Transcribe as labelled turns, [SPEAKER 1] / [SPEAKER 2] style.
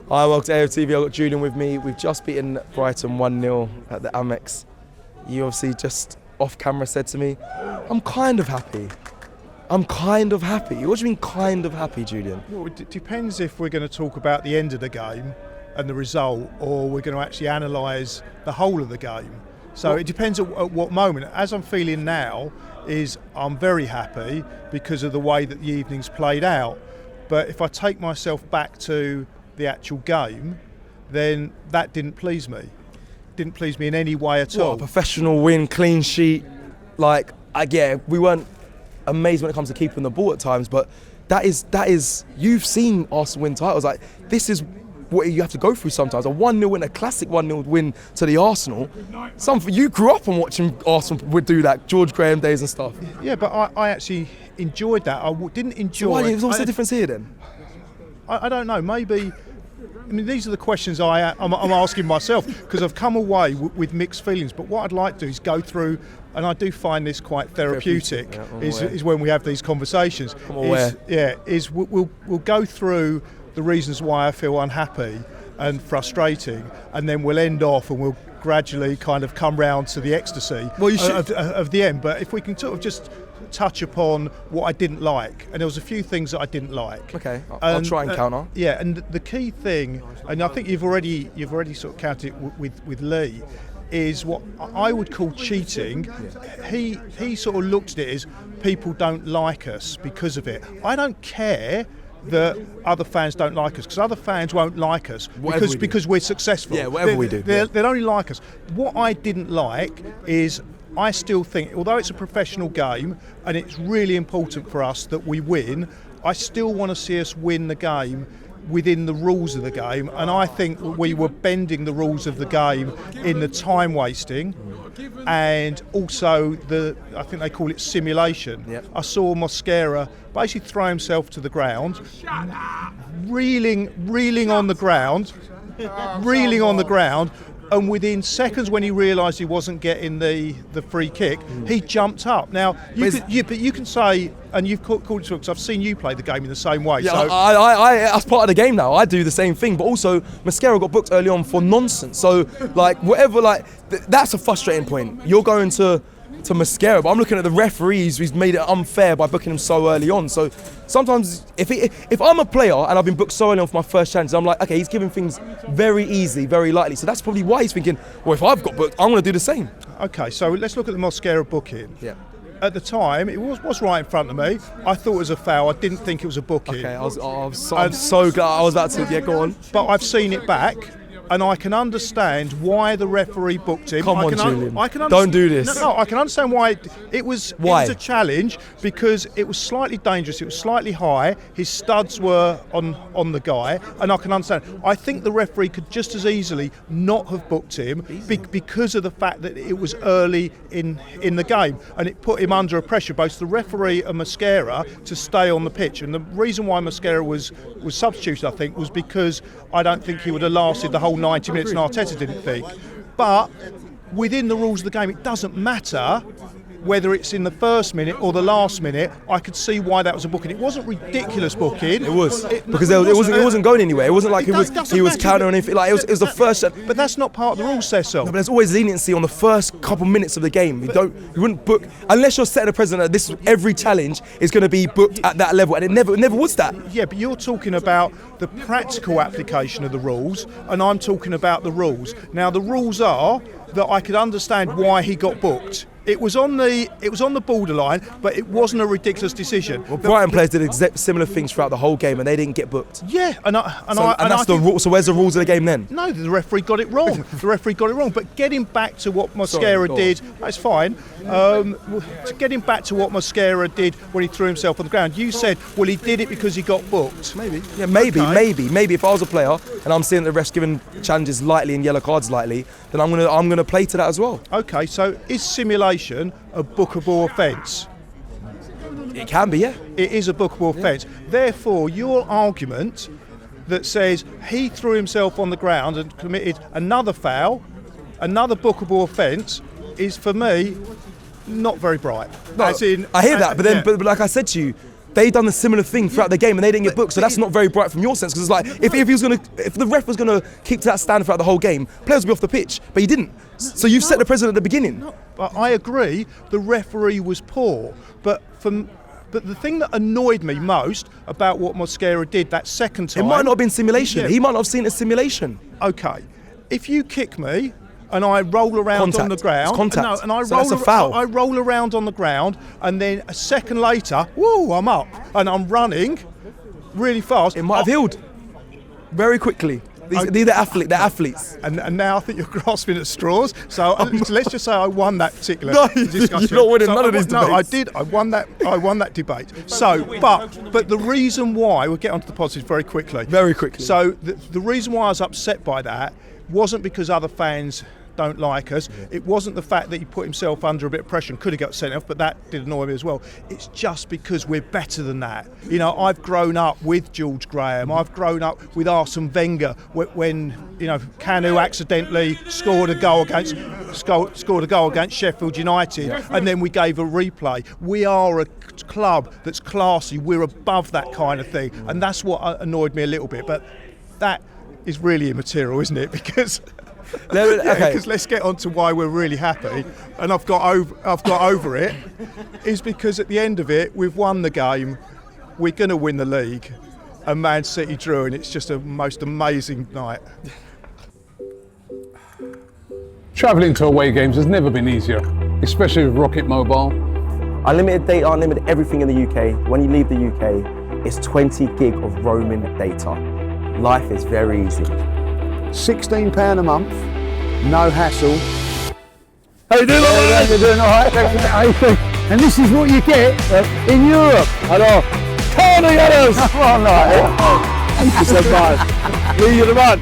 [SPEAKER 1] Hi, welcome to AFTV. I've got Julian with me. We've just beaten Brighton 1-0 at the Amex. You obviously just off camera said to me, I'm kind of happy. What do you mean kind of happy, Julian?
[SPEAKER 2] Well, it depends if we're going to talk about the end of the game and the result, or we're going to actually analyse the whole of the game. So it depends at what moment. As I'm feeling now is I'm very happy because of the way that the evening's played out. But if I take myself back to the actual game, then that didn't please me. Didn't please me in any way at all.
[SPEAKER 1] A professional win, clean sheet. We weren't amazed when it comes to keeping the ball at times, but that is you've seen Arsenal win titles. Like, this is what you have to go through sometimes. A 1-0 win, a classic 1-0 win to the Arsenal. You grew up on watching Arsenal would do that, George Graham days and stuff.
[SPEAKER 2] Yeah, but I actually enjoyed that. I didn't enjoy.
[SPEAKER 1] So what's the difference here then?
[SPEAKER 2] I don't know. Maybe. I mean, these are the questions I'm asking myself, because I've come away with mixed feelings. But what I'd like to do is go through, and I do find this quite therapeutic. Is when we have these conversations. We'll go through the reasons why I feel unhappy and frustrating, and then we'll end off and we'll gradually kind of come round to the ecstasy of the end. But if we can sort of just touch upon what I didn't like, and there was a few things that I didn't like.
[SPEAKER 1] Okay, I'll try and counter.
[SPEAKER 2] Yeah, and the key thing, and I think you've already sort of counted it with Lee, is what I would call cheating. Yeah. He sort of looked at it as people don't like us because of it. I don't care that other fans don't like us, because other fans won't like us because we're successful.
[SPEAKER 1] Yeah, whatever we do.
[SPEAKER 2] They'll only like us. What I didn't like is, I still think, although it's a professional game and it's really important for us that we win, I still want to see us win the game within the rules of the game, and I think we were bending the rules of the game in the time wasting and also I think they call it simulation. Yep. I saw Mosquera basically throw himself to the ground, reeling on the ground, and within seconds, when he realised he wasn't getting the free kick, he jumped up. Now, you can say, and you've called it to, because I've seen you play the game in the same way.
[SPEAKER 1] Yeah, so I as part of the game now, I do the same thing. But also, Mosquera got booked early on for nonsense. So, that's a frustrating point. You're going to Mosquera, but I'm looking at the referees who's made it unfair by booking him so early on. So sometimes if I'm a player and I've been booked so early on for my first chance, I'm like, okay, he's giving things very easy, very lightly. So that's probably why he's thinking, well, if I've got booked, I'm going to do the same. Okay,
[SPEAKER 2] so let's look at the Mosquera booking.
[SPEAKER 1] Yeah.
[SPEAKER 2] At the time, it was right in front of me. I thought it was a foul. I didn't think it was a booking.
[SPEAKER 1] Okay, I'm so glad I was about to. Yeah, go on.
[SPEAKER 2] But I've seen it back, and I can understand why the referee booked him.
[SPEAKER 1] Come on, Julian. Don't do this.
[SPEAKER 2] No, I can understand why it was a challenge, because it was slightly dangerous. It was slightly high. His studs were on the guy, and I can understand. I think the referee could just as easily not have booked him because of the fact that it was early in the game, and it put him under a pressure, both the referee and Mosquera, to stay on the pitch. And the reason why Mosquera was substituted, I think, was because I don't think he would have lasted the whole 90 minutes, and Arteta didn't think. But within the rules of the game, it doesn't matter whether it's in the first minute or the last minute. I could see why that was a booking. It wasn't ridiculous booking.
[SPEAKER 1] It was because it wasn't going anywhere. It wasn't like he was countering anything. Like it was the first.
[SPEAKER 2] But that's not part of the rules, Cecil.
[SPEAKER 1] No, but there's always leniency on the first couple minutes of the game. You wouldn't book unless you're setting a precedent that every challenge is going to be booked at that level, and it never was that.
[SPEAKER 2] Yeah, but you're talking about the practical application of the rules, and I'm talking about the rules. Now, the rules are that I could understand why he got booked. It was on the borderline, but it wasn't a ridiculous decision.
[SPEAKER 1] Well, Brighton players did similar things throughout the whole game, and they didn't get booked.
[SPEAKER 2] Yeah, and
[SPEAKER 1] that's the rule. So where's the rules of the game then?
[SPEAKER 2] No, the referee got it wrong. But getting back to what Mosquera did, that's fine. Getting back to what Mosquera did when he threw himself on the ground, you said, well, he did it because he got booked.
[SPEAKER 1] Maybe. Yeah, maybe. If I was a player and I'm seeing the refs giving challenges lightly and yellow cards lightly, then I'm gonna play to that as well.
[SPEAKER 2] Okay, so is simulation a bookable offence?
[SPEAKER 1] It can be, yeah.
[SPEAKER 2] It is a bookable offence. Therefore, your argument that says he threw himself on the ground and committed another foul, another bookable offence, is for me not very bright.
[SPEAKER 1] No, I hear that, but like I said to you, they done a similar thing throughout the game and they didn't get booked. So that's not very bright from your sense, because it's like if the ref was gonna keep to that standard throughout the whole game, players would be off the pitch, but he didn't. So you've set the precedent at the beginning.
[SPEAKER 2] No, but I agree. The referee was poor, but the thing that annoyed me most about what Mosquera did that second time,
[SPEAKER 1] it might not have been simulation.
[SPEAKER 2] Yeah.
[SPEAKER 1] He might not have seen it as simulation.
[SPEAKER 2] Okay, if you kick me and I roll around on the ground,
[SPEAKER 1] it's contact.
[SPEAKER 2] No, and I
[SPEAKER 1] So
[SPEAKER 2] roll,
[SPEAKER 1] that's a foul.
[SPEAKER 2] I roll around on the ground, and then a second later, woo, I'm up and I'm running really fast.
[SPEAKER 1] It might have healed very quickly. These are athletes. They're athletes.
[SPEAKER 2] And now I think you're grasping at straws. So let's just say I won that particular discussion.
[SPEAKER 1] You're not winning none of these debates.
[SPEAKER 2] No, I did. I won that debate. So, but the reason why, we'll get onto the positives very quickly.
[SPEAKER 1] Very quickly.
[SPEAKER 2] So the reason why I was upset by that wasn't because other fans don't like us. It wasn't the fact that he put himself under a bit of pressure and could have got sent off, but that did annoy me as well. It's just because we're better than that. You know, I've grown up with George Graham. I've grown up with Arsene Wenger when Kanu accidentally scored a goal against Sheffield United, and then we gave a replay. We are a club that's classy. We're above that kind of thing, and that's what annoyed me a little bit. But that is really immaterial, isn't it? Because because let's get on to why we're really happy, and I've got over it, is because at the end of it, we've won the game, we're going to win the league, and Man City drew, and it's just a most amazing night.
[SPEAKER 3] Travelling to away games has never been easier, especially with Rocket Mobile.
[SPEAKER 4] Unlimited data, unlimited everything in the UK. When you leave the UK, it's 20 gig of roaming data. Life is very easy.
[SPEAKER 5] £16 a month, no hassle.
[SPEAKER 1] How you doing?
[SPEAKER 5] You're doing all right? And this is what you get in Europe.
[SPEAKER 1] Hello. Come on,
[SPEAKER 5] Come on, like,
[SPEAKER 1] Thank you so much. You're the man.